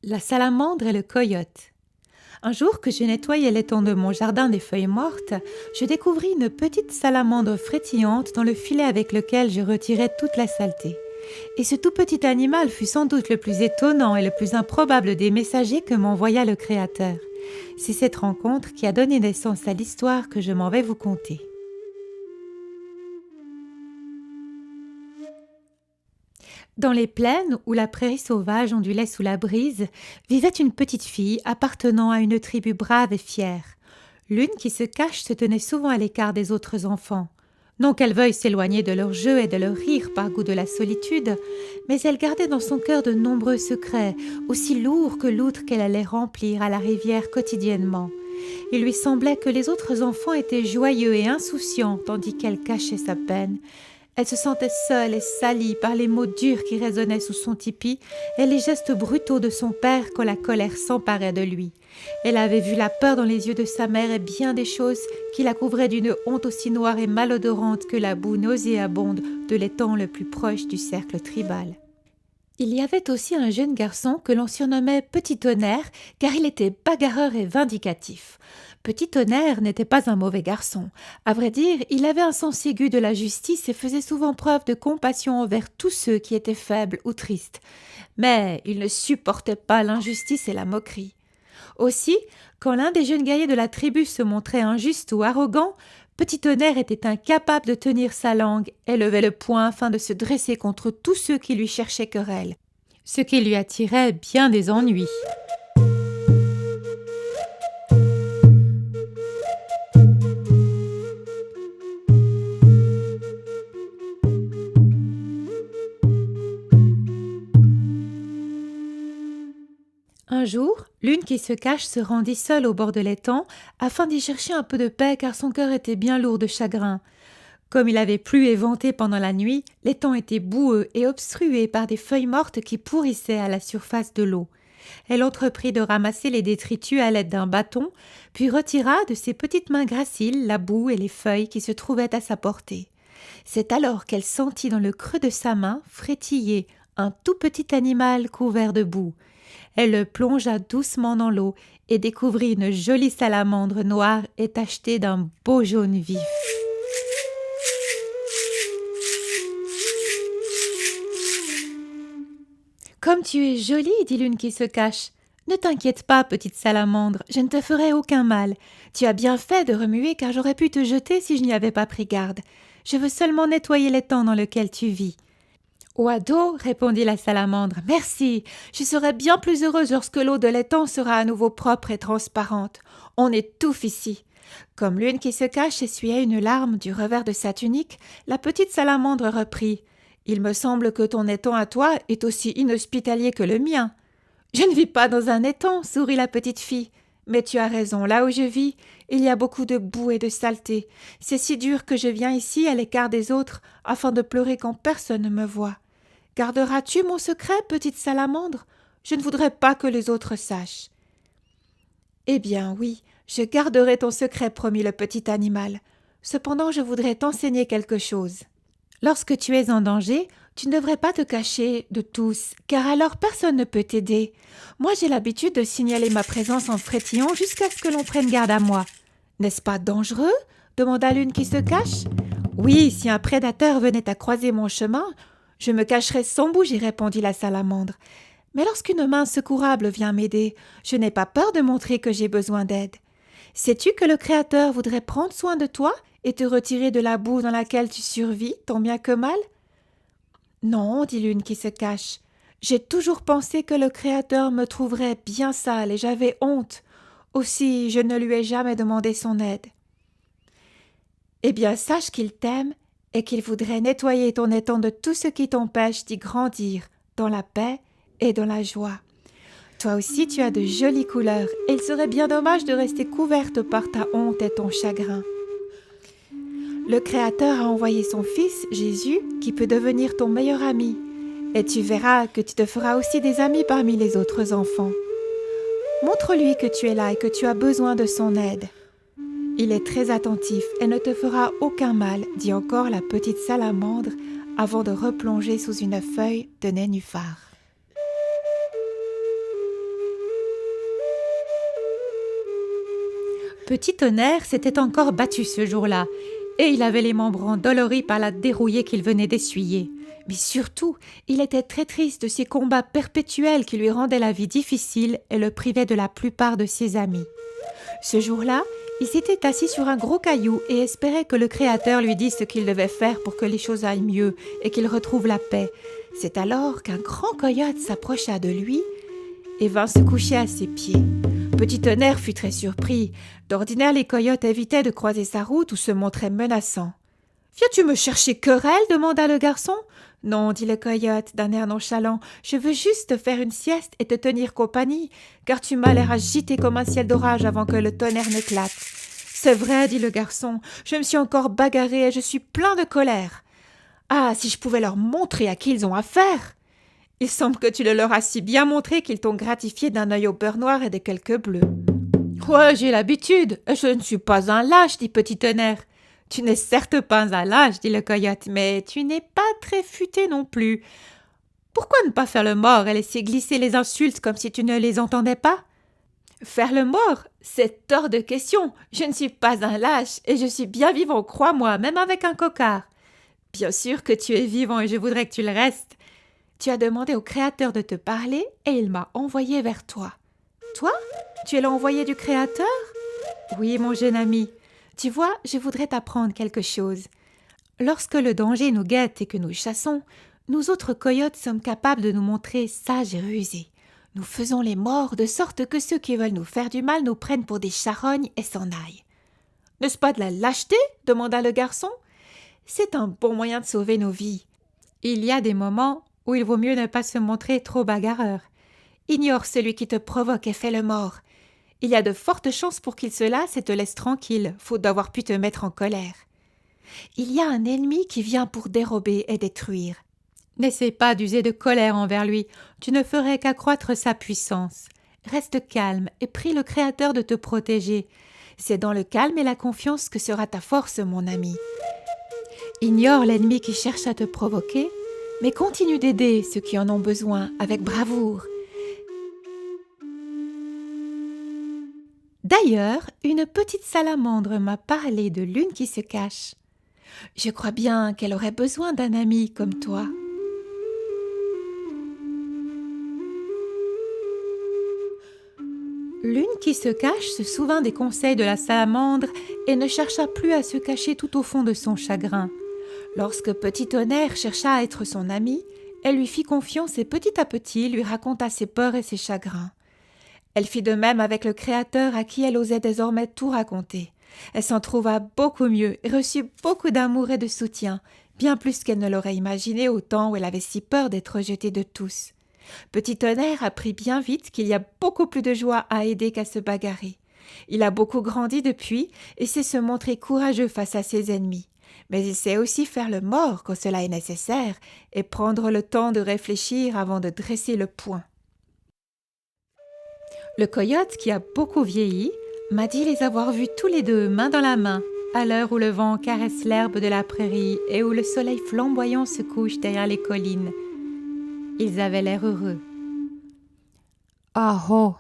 La salamandre et le coyote. Un jour que je nettoyais l'étang de mon jardin des feuilles mortes, je découvris une petite salamandre frétillante dans le filet avec lequel je retirais toute la saleté. Et ce tout petit animal fut sans doute le plus étonnant et le plus improbable des messagers que m'envoya le Créateur. C'est cette rencontre qui a donné naissance à l'histoire que je m'en vais vous conter. Dans les plaines où la prairie sauvage ondulait sous la brise, vivait une petite fille appartenant à une tribu brave et fière. L'une qui se cache se tenait souvent à l'écart des autres enfants. Non qu'elle veuille s'éloigner de leur jeu et de leur rire par goût de la solitude, mais elle gardait dans son cœur de nombreux secrets, aussi lourds que l'outre qu'elle allait remplir à la rivière quotidiennement. Il lui semblait que les autres enfants étaient joyeux et insouciants, tandis qu'elle cachait sa peine. Elle se sentait seule et salie par les mots durs qui résonnaient sous son tipi et les gestes brutaux de son père quand la colère s'emparait de lui. Elle avait vu la peur dans les yeux de sa mère et bien des choses qui la couvraient d'une honte aussi noire et malodorante que la boue nauséabonde de l'étang le plus proche du cercle tribal. Il y avait aussi un jeune garçon que l'on surnommait Petit Tonnerre, car il était bagarreur et vindicatif. Petit Tonnerre n'était pas un mauvais garçon. À vrai dire, il avait un sens aigu de la justice et faisait souvent preuve de compassion envers tous ceux qui étaient faibles ou tristes. Mais il ne supportait pas l'injustice et la moquerie. Aussi, quand l'un des jeunes guerriers de la tribu se montrait injuste ou arrogant, Petit Tonnerre était incapable de tenir sa langue et levait le poing afin de se dresser contre tous ceux qui lui cherchaient querelle, ce qui lui attirait bien des ennuis. Un jour, l'une qui se cache se rendit seule au bord de l'étang afin d'y chercher un peu de paix car son cœur était bien lourd de chagrin. Comme il avait plu et venté pendant la nuit, l'étang était boueux et obstrué par des feuilles mortes qui pourrissaient à la surface de l'eau. Elle entreprit de ramasser les détritus à l'aide d'un bâton, puis retira de ses petites mains graciles la boue et les feuilles qui se trouvaient à sa portée. C'est alors qu'elle sentit dans le creux de sa main frétiller un tout petit animal couvert de boue. Elle le plongea doucement dans l'eau et découvrit une jolie salamandre noire et tachetée d'un beau jaune vif. « Comme tu es jolie, dit l'une qui se cache. Ne t'inquiète pas, petite salamandre, je ne te ferai aucun mal. Tu as bien fait de remuer car j'aurais pu te jeter si je n'y avais pas pris garde. Je veux seulement nettoyer l'étang dans lequel tu vis. » « Oiseau, répondit la salamandre, merci, je serai bien plus heureuse lorsque l'eau de l'étang sera à nouveau propre et transparente. On étouffe ici. » Comme l'une qui se cache essuyait une larme du revers de sa tunique, la petite salamandre reprit. « Il me semble que ton étang à toi est aussi inhospitalier que le mien. »« Je ne vis pas dans un étang, sourit la petite fille. Mais tu as raison, là où je vis, il y a beaucoup de boue et de saleté. C'est si dur que je viens ici à l'écart des autres, afin de pleurer quand personne ne me voit. Garderas-tu mon secret, petite salamandre? Je ne voudrais pas que les autres sachent. » « Eh bien oui, je garderai ton secret, promit le petit animal. Cependant, je voudrais t'enseigner quelque chose. Lorsque tu es en danger, tu ne devrais pas te cacher de tous, car alors personne ne peut t'aider. Moi, j'ai l'habitude de signaler ma présence en frétillant jusqu'à ce que l'on prenne garde à moi. N'est-ce pas dangereux? Demanda l'une qui se cache. Oui, si un prédateur venait à croiser mon chemin, je me cacherais sans bouger, répondit la salamandre. Mais lorsqu'une main secourable vient m'aider, je n'ai pas peur de montrer que j'ai besoin d'aide. Sais-tu que le Créateur voudrait prendre soin de toi et te retirer de la boue dans laquelle tu survis, tant bien que mal? Non, dit l'une qui se cache. J'ai toujours pensé que le Créateur me trouverait bien sale et j'avais honte. Aussi, je ne lui ai jamais demandé son aide. Eh bien, sache qu'il t'aime et qu'il voudrait nettoyer ton étang de tout ce qui t'empêche d'y grandir dans la paix et dans la joie. Toi aussi tu as de jolies couleurs et il serait bien dommage de rester couverte par ta honte et ton chagrin. Le Créateur a envoyé son Fils, Jésus, qui peut devenir ton meilleur ami. Et tu verras que tu te feras aussi des amis parmi les autres enfants. Montre-lui que tu es là et que tu as besoin de son aide. Il est très attentif et ne te fera aucun mal, dit encore la petite salamandre avant de replonger sous une feuille de nénuphar. Petit Tonnerre s'était encore battu ce jour-là, et il avait les membres endoloris par la dérouillée qu'il venait d'essuyer. Mais surtout, il était très triste de ces combats perpétuels qui lui rendaient la vie difficile et le privaient de la plupart de ses amis. Ce jour-là, il s'était assis sur un gros caillou et espérait que le Créateur lui dise ce qu'il devait faire pour que les choses aillent mieux et qu'il retrouve la paix. C'est alors qu'un grand coyote s'approcha de lui et vint se coucher à ses pieds. Petit Tonnerre fut très surpris. D'ordinaire, les coyotes évitaient de croiser sa route ou se montraient menaçants. « Viens-tu me chercher querelle ?» demanda le garçon. « Non, dit le coyote d'un air nonchalant, je veux juste te faire une sieste et te tenir compagnie, car tu m'as l'air agité comme un ciel d'orage avant que le tonnerre n'éclate. »« C'est vrai, dit le garçon, je me suis encore bagarré et je suis plein de colère. Ah, si je pouvais leur montrer à qui ils ont affaire !»« Il semble que tu le leur as si bien montré qu'ils t'ont gratifié d'un œil au beurre noir et de quelques bleus. »« Ouais, j'ai l'habitude, je ne suis pas un lâche, dit Petit Tonnerre. »« Tu n'es certes pas un lâche, dit le coyote, mais tu n'es pas très futé non plus. Pourquoi ne pas faire le mort et laisser glisser les insultes comme si tu ne les entendais pas ? » « Faire le mort, c'est hors de question. Je ne suis pas un lâche et je suis bien vivant, crois-moi, même avec un cocard. Bien sûr que tu es vivant et je voudrais que tu le restes. Tu as demandé au Créateur de te parler et il m'a envoyé vers toi. Toi, tu es l'envoyé du Créateur ? Oui, mon jeune ami. Tu vois, je voudrais t'apprendre quelque chose. Lorsque le danger nous guette et que nous chassons, nous autres coyotes sommes capables de nous montrer sages et rusés. Nous faisons les morts de sorte que ceux qui veulent nous faire du mal nous prennent pour des charognes et s'en aillent. « N'est-ce pas de la lâcheté ?» demanda le garçon. « C'est un bon moyen de sauver nos vies. Il y a des moments où il vaut mieux ne pas se montrer trop bagarreur. Ignore celui qui te provoque et fais le mort. Il y a de fortes chances pour qu'il se lasse et te laisse tranquille, faute d'avoir pu te mettre en colère. Il y a un ennemi qui vient pour dérober et détruire. N'essaie pas d'user de colère envers lui, tu ne ferais qu'accroître sa puissance. Reste calme et prie le Créateur de te protéger. C'est dans le calme et la confiance que sera ta force, mon ami. Ignore l'ennemi qui cherche à te provoquer, mais continue d'aider ceux qui en ont besoin avec bravoure. D'ailleurs, une petite salamandre m'a parlé de l'une qui se cache. Je crois bien qu'elle aurait besoin d'un ami comme toi. L'une qui se cache se souvint des conseils de la salamandre et ne chercha plus à se cacher tout au fond de son chagrin. Lorsque Petit Tonnerre chercha à être son amie, elle lui fit confiance et petit à petit lui raconta ses peurs et ses chagrins. Elle fit de même avec le Créateur à qui elle osait désormais tout raconter. Elle s'en trouva beaucoup mieux et reçut beaucoup d'amour et de soutien, bien plus qu'elle ne l'aurait imaginé au temps où elle avait si peur d'être rejetée de tous. Petit Tonnerre apprit bien vite qu'il y a beaucoup plus de joie à aider qu'à se bagarrer. Il a beaucoup grandi depuis et sait se montrer courageux face à ses ennemis. Mais il sait aussi faire le mort quand cela est nécessaire et prendre le temps de réfléchir avant de dresser le poing. Le coyote, qui a beaucoup vieilli, m'a dit les avoir vus tous les deux main dans la main, à l'heure où le vent caresse l'herbe de la prairie et où le soleil flamboyant se couche derrière les collines. Ils avaient l'air heureux. « Ah oh !